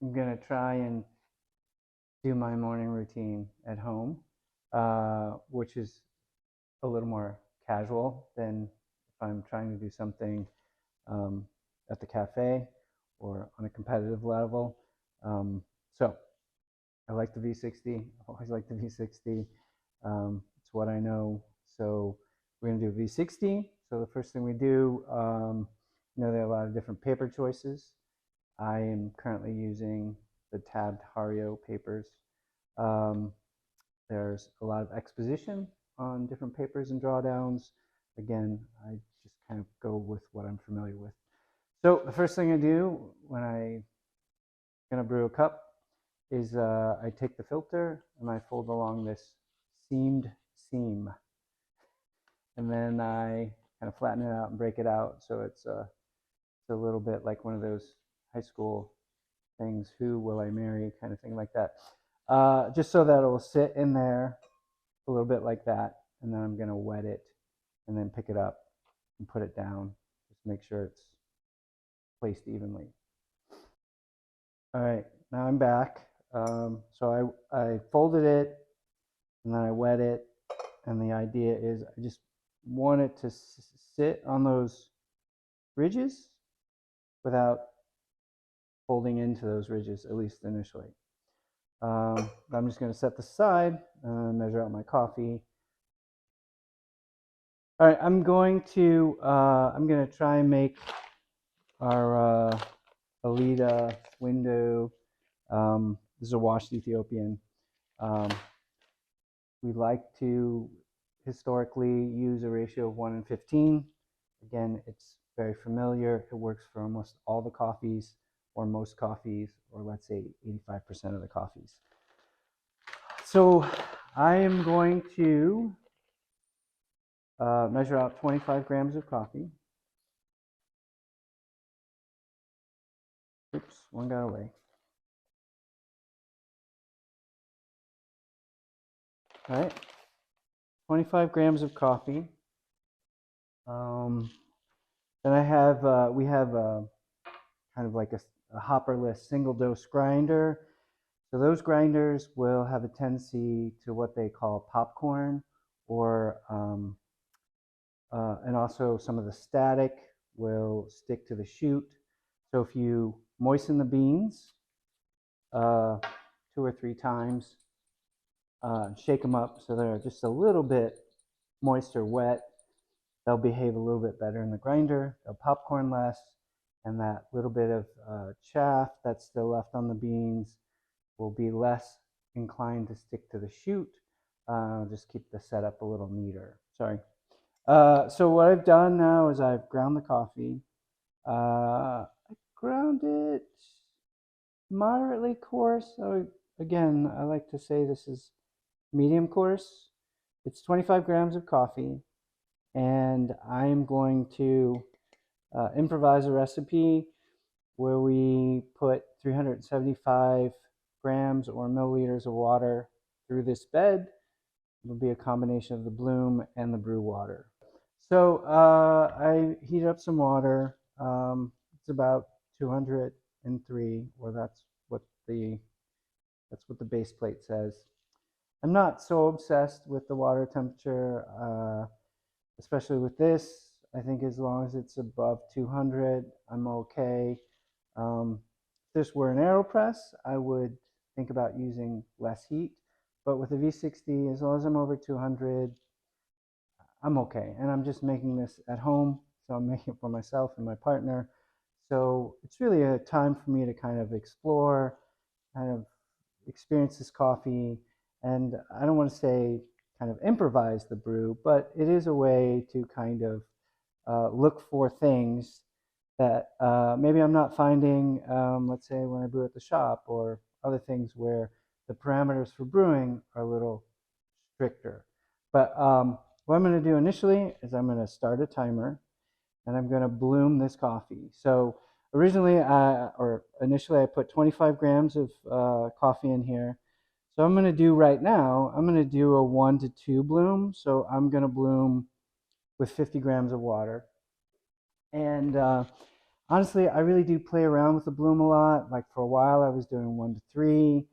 I'm going to try and do my morning routine at home, which is a little more casual than if I'm trying to do something um, at the cafe or on a competitive level. Um, so I like the V60. I've always liked the V60. It's what I know. So we're going to do V60. So the first thing we do, there are a lot of different paper choices. I am currently using the tabbed Hario papers. Um, there's a lot of exposition on different papers and drawdowns. Again, I just kind of go with what I'm familiar with. So the first thing I do when I'm going to brew a cup is I take the filter and I fold along this seamed seam. And then I kind of flatten it out and break it out so it's a little bit like one of those high school things, who will I marry kind of thing like that. Just so that it will sit in there a little bit like that. And then I'm going to wet it and then pick it up and put it down. Just make sure it's placed evenly. All right, now I'm back. So I folded it and then I wet it. And the idea is I just want it to sit on those ridges without folding into those ridges, at least initially. I'm just going to set this aside, measure out my coffee. All right, I'm going to try and make our Aleta Wendo. This is a washed Ethiopian. Um, we like to historically use a ratio of 1:15. Again, it's very familiar. It works for almost all the coffees, or most coffees, or let's say 85% of the coffees. So I am going to measure out 25 grams of coffee. Oops, one got away. All right, 25 grams of coffee. Then we have kind of like a hopperless single dose grinder. So those grinders will have a tendency to what they call popcorn, or and also some of the static will stick to the chute. So if you moisten the beans 2 or 3 times, shake them up so they're just a little bit moist or wet, they'll behave a little bit better in the grinder. They'll popcorn less, and that little bit of chaff that's still left on the beans will be less inclined to stick to the chute. Just keep the setup a little neater. Sorry. So what I've done now is I've ground the coffee. I ground it moderately coarse. So again, I like to say this is medium coarse. It's 25 grams of coffee, and I'm going to improvise a recipe where we put 375 grams or milliliters of water through this bed. It'll be a combination of the bloom and the brew water. So I heat up some water. It's about 203, or that's what the base plate says. I'm not so obsessed with the water temperature, especially with this. I think as long as it's above 200, I'm okay. If this were an AeroPress, I would think about using less heat. But with a V60, as long as I'm over 200, I'm okay. And I'm just making this at home, so I'm making it for myself and my partner. So it's really a time for me to kind of explore, kind of experience this coffee. And I don't want to say kind of improvise the brew, but it is a way to kind of look for things that maybe I'm not finding, let's say, when I brew at the shop, or other things where the parameters for brewing are a little stricter. But what I'm going to do initially is I'm going to start a timer, and I'm going to bloom this coffee. So initially I put 25 grams of coffee in here. So I'm going to do right now, I'm going to do a 1 to 2 bloom. So I'm going to bloom with 50 grams of water. And honestly, I really do play around with the bloom a lot. Like for a while, I was doing 1 to 3.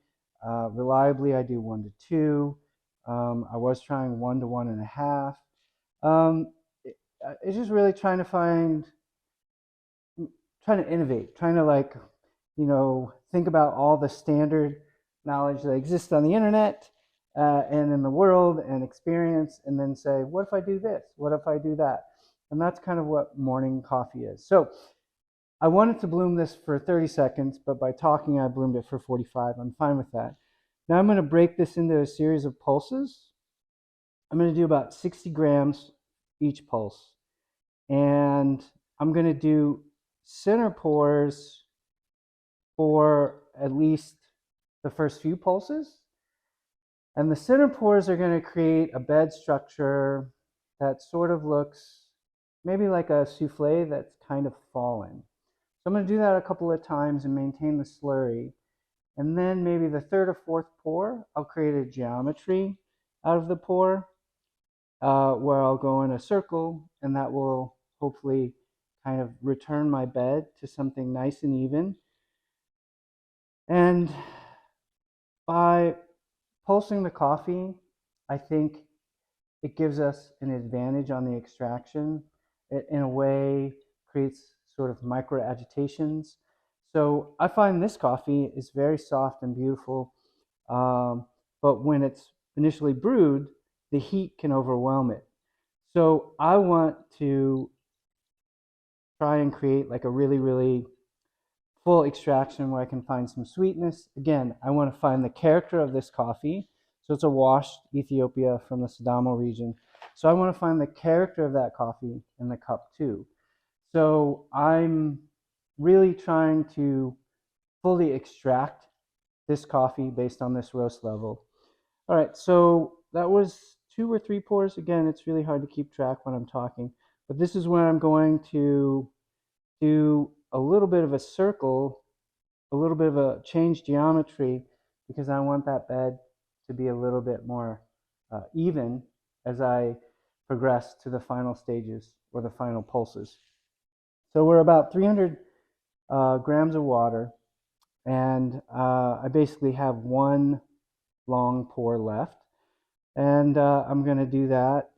Reliably, I do 1 to 2. I was trying 1 to 1.5. Um, it's just really trying to innovate, trying to like, think about all the standard knowledge that exists on the internet and in the world and experience, and then say, what if I do this? What if I do that? And that's kind of what morning coffee is. So I wanted to bloom this for 30 seconds, but by talking, I bloomed it for 45. I'm fine with that. Now I'm going to break this into a series of pulses. I'm going to do about 60 grams each pulse. And I'm going to do center pours for at least the first few pulses. And the center pours are going to create a bed structure that sort of looks maybe like a souffle that's kind of fallen. So I'm going to do that a couple of times and maintain the slurry. And then maybe the third or fourth pour, I'll create a geometry out of the pour where I'll go in a circle, and that will hopefully kind of return my bed to something nice and even. And by pulsing the coffee, I think it gives us an advantage on the extraction. It, in a way, creates sort of micro agitations. So I find this coffee is very soft and beautiful, but when it's initially brewed, the heat can overwhelm it. So I want to try and create like a really, really full extraction where I can find some sweetness. Again, I want to find the character of this coffee. So it's a washed Ethiopia from the Sidamo region. So I want to find the character of that coffee in the cup too. So I'm really trying to fully extract this coffee based on this roast level. All right, so that was 2 or 3 pours. Again, it's really hard to keep track when I'm talking, but this is where I'm going to do a little bit of a circle, a little bit of a change geometry, because I want that bed to be a little bit more even as I progress to the final stages or the final pulses. So we're about 300 grams of water, and I basically have one long pour left, and I'm going to do that.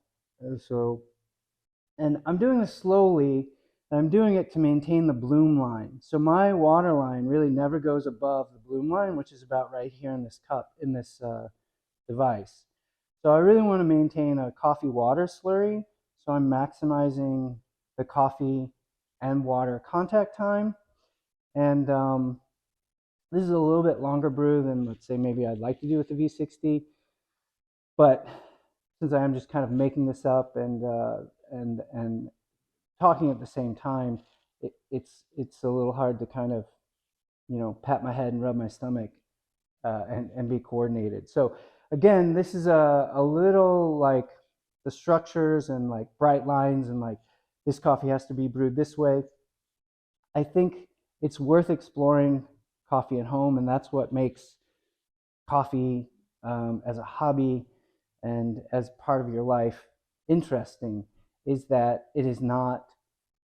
And I'm doing this slowly, and I'm doing it to maintain the bloom line. So my water line really never goes above the bloom line, which is about right here in this cup, in this device. So I really want to maintain a coffee water slurry, so I'm maximizing the coffee and water contact time. And this is a little bit longer brew than, let's say, maybe I'd like to do with the V60. But since I am just kind of making this up and talking at the same time, it's a little hard to kind of pat my head and rub my stomach and be coordinated. So again, this is a little like the structures and like bright lines and like this coffee has to be brewed this way. I think it's worth exploring coffee at home, and that's what makes coffee as a hobby and as part of your life interesting, is that it is not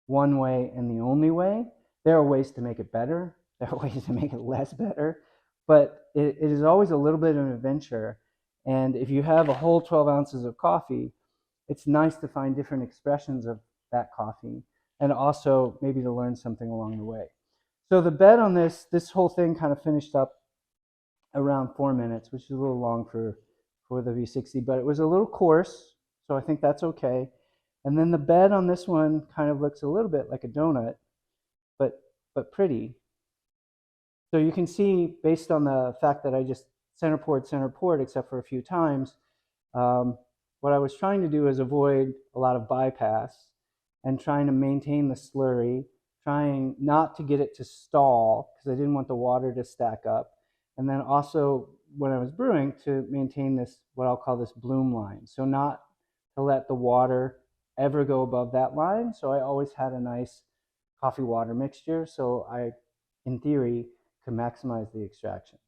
one way and the only way. There are ways to make it better. There are ways to make it less better, but it is always a little bit of an adventure. And if you have a whole 12 ounces of coffee, it's nice to find different expressions of that coffee and also maybe to learn something along the way. So the bed on this whole thing kind of finished up around 4 minutes, which is a little long for the V60, but it was a little coarse, so I think that's okay. And then the bed on this one kind of looks a little bit like a donut, but pretty. So you can see, based on the fact that I just center poured, except for a few times, what I was trying to do is avoid a lot of bypass and trying to maintain the slurry, trying not to get it to stall because I didn't want the water to stack up. And then also, when I was brewing, to maintain this, what I'll call this bloom line. So not to let the water ever go above that line. So I always had a nice coffee water mixture. So I, in theory, could maximize the extraction.